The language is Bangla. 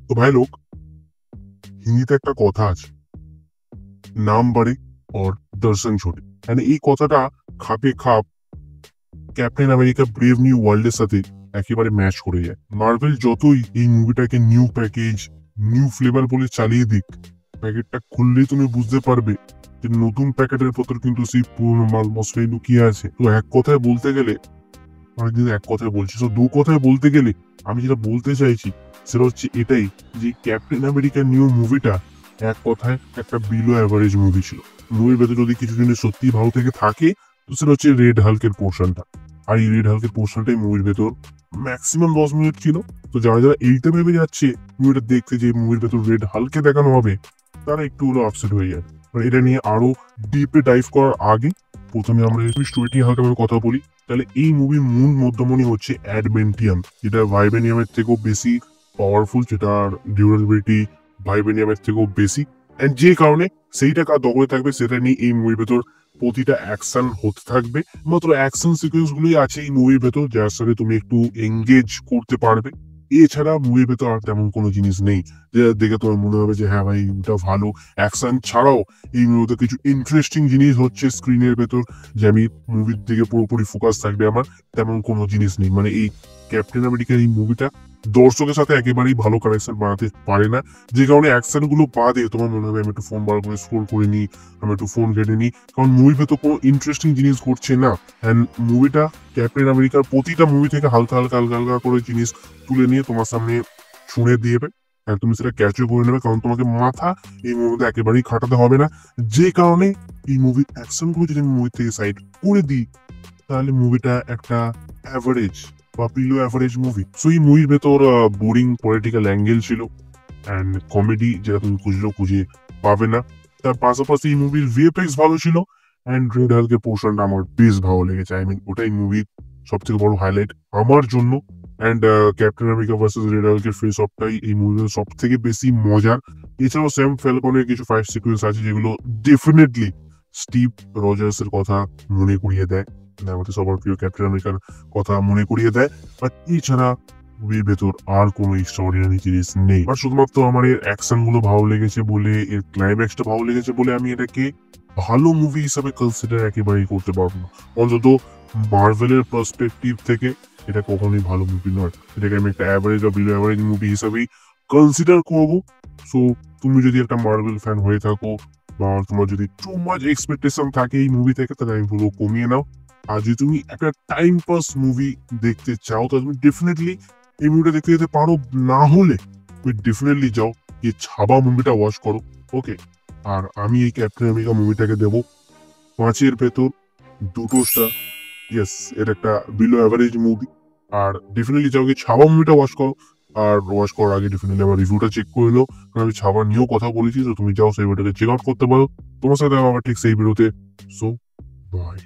তো ভাই লোক, হিন্দিতে একটা কথা আছে, নাম বাড়ে और दर्शन छोटे। মানে এই কথাটা খাপে খাপ ক্যাপ্টেন আমেরিকা ব্রেভ নিউ ওয়ার্ল্ডের সাথে একেবারে ম্যাচ করে যায়। মার্ভেল যতই এই মুভিটাকে নিউ প্যাকেজ, নিউ ফ্লেভার বলে চালিয়ে দিক, প্যাকেটটা খুললেই তুমি বুঝতে পারবে যে নতুন প্যাকেটের ভেতর কিন্তু সেই পুরনো মাল মশলাই লুকিয়ে আছে। তো এক কথায় বলতে গেলে, অনেকদিন এক কথায় বলছি, তো দু কথায় বলতে গেলে আমি যেটা বলতে চাইছি সেটা হচ্ছে এটাই, যে ক্যাপ্টেন আমেরিকা নিউ মুভিটা এক কথায় একটা বিলো অ্যাভারেজ মুভি ছিল। মুভির ভেতরে যদি কিছু জিনিস সত্যি ভালো থেকে থাকে তো সেটা হচ্ছে রেড হাল্কের পোর্শনটা। আর এই রেড হাল্কের পোর্শনটাই মুভির ভেতর ম্যাক্সিমাম 10 মিনিট ছিল। তো যারা যারা এইটা ভেবে যাচ্ছে মুভিটা দেখতে যে মুভির ভেতর রেড হাল্কে দেখানো হবে, তারা একটু হলো আপসেট হয়ে যায়। এটা নিয়ে আরো ডিপে ডাইভ করার আগে প্রথমে আমরা স্টোরিটি হালকা কথা বলি। তাহলে এই মুভির মূল মধ্যমণি হচ্ছে অ্যাডভেন্টিয়াম, যেটা ভাইবেনিয়ামের থেকেও বেশি পাওয়ারফুল, যেটার ডিউরেবিলিটি ভাইবেনিয়ামের থেকেও বেশি। এন্ড যে কারণে সেইটা কার দখলে থাকবে সেটা নিয়ে এই মুভির ভেতর প্রতিটা অ্যাকশন হতে থাকবে। মাত্র অ্যাকশন সিকোয়েন্স গুলোই আছে এই মুভির ভেতর, যার সাথে তুমি একটু এঙ্গেজ করতে পারবে। এছাড়া মুভির ভেতর আর তেমন কোনো জিনিস নেই যেটা দেখে তোমার মনে হবে যে হ্যাঁ ভাই এটা ভালো। অ্যাকশন ছাড়াও এই মুভিতে কিছু ইন্টারেস্টিং জিনিস হচ্ছে স্ক্রিনের ভেতর, যে আমি মুভির দিকে পুরোপুরি ফোকাস থাকবে আমার, তেমন কোনো জিনিস নেই। মানে এই ক্যাপ্টেন আমেরিকার এই মুভিটা দর্শকের সাথে একেবারেই ভালো কানেকশন বানাতে পারে না, যে কারণে অ্যাকশন গুলো বাদে তোমার মনে হবে আমি একটু ফোন বার করে স্ক্রোল করে নিই, আমি একটু ফোন কেটে নিই, কারণ মুভির ভেতর কোনো ইন্টারেস্টিং জিনিস ঘটছে না। অ্যান্ড মুভিটা ক্যাপ্টেন আমেরিকার প্রতিটা মুভি থেকে হালকা হালকা হালকা হালকা করে জিনিস তুলে নিয়ে তোমার সামনে ছুঁড়ে দিয়েবে, তুমি সেটা ক্যাচও করে নেবে, কারণ তোমাকে মাথা এই মুভিতে একেবারেই খাটাতে হবে না। যে কারণে এই মুভির অ্যাকশন গুলো যদি আমি মুভি থেকে সাইড করে দিই, তাহলে মুভিটা একটা অ্যাভারেজ বা বিলো অ্যাভারেজ মুভি। সো এই মুভির ভেতর বোরিং পলিটিক্যাল অ্যাঙ্গেল ছিল অ্যান্ড কমেডি যেটা তুমি খুঁজলেও খুঁজে পাবে না। তার পাশাপাশি এই মুভির ভিএফএক্স ভালো ছিল অ্যান্ড রেড হাল্কের পোর্শনটা আমার বেশ ভালো লেগেছে। আই মিন ওটাই মুভির সব থেকে বড় হাইলাইট আমার জন্য। And captain America versus red হাল্কের ফেস অফটাই এই মুভির সব থেকে বেশি মজার। এছাড়াও স্যাম ফ্যালকনের কিছু ফাইট সিকুয়েন্স আছে যেগুলো ডেফিনেটলি স্টিভ রজার্স এর কথা মনে করিয়ে দেয়, আমাদের সবার প্রিয় ক্যাপ্টেন আমেরিকার কথা মনে করিয়ে দেয়। বাট এছাড়া মুভির ভেতর আর কোনো এক্সট্রাঅর্ডিনারি জিনিস নেই। আর শুধুমাত্র আমার এর অ্যাকশন গুলো ভালো লেগেছে বলে, এর ক্লাইম্যাক্সটা ভালো লেগেছে বলে আমি এটাকে ভালো মুভি হিসাবে কনসিডার একেবারেই করতে পারবো না। অন্তত মার্ভেলের পার্সপেক্টিভ থেকে এটা কখনোই ভালো মুভি নয়, এটাকে আমি একটা অ্যাভারেজ বা বিলো অ্যাভারেজ মুভি হিসাবেই কনসিডার করবো। সো তুমি যদি একটা মার্ভেল ফ্যান হয়ে থাকো বা তোমার যদি টু মাচ এক্সপেকটেশন থাকে এই মুভি থেকে, তাহলে আমি বলবো কমিয়ে নাও। আর যদি তুমি একটা টাইম পাস মুভি দেখতে চাও তাহলে তুমি ডেফিনেটলি এই মুভিটা দেখতে যেতে পারো। না হলে তুমি ডেফিনেটলি যাও গিয়ে ছাবা মুভিটা ওয়াচ করো। ওকে, আর আমি এই ক্যাপ্টেন আমেরিকা মুভিটাকে দেবো 5-এর ভেতর 2 স্টার। ইয়েস, এটা একটা বিলো অ্যাভারেজ মুভি। আর ডেফিনেটলি যাও গিয়ে ছাবা মুভিটা ওয়াচ করো। আর ওয়াচ করার আগে ডেফিনেটলি আমার রিভিউটা চেক করে নাও, কারণ আমি ছাবা নিয়েও কথা বলেছি। তো তুমি যাও সেই ভিডিওটা চেক আউট করতে পারো। তোমার সাথে আবার ঠিক সেই ভিডিওতে। So by.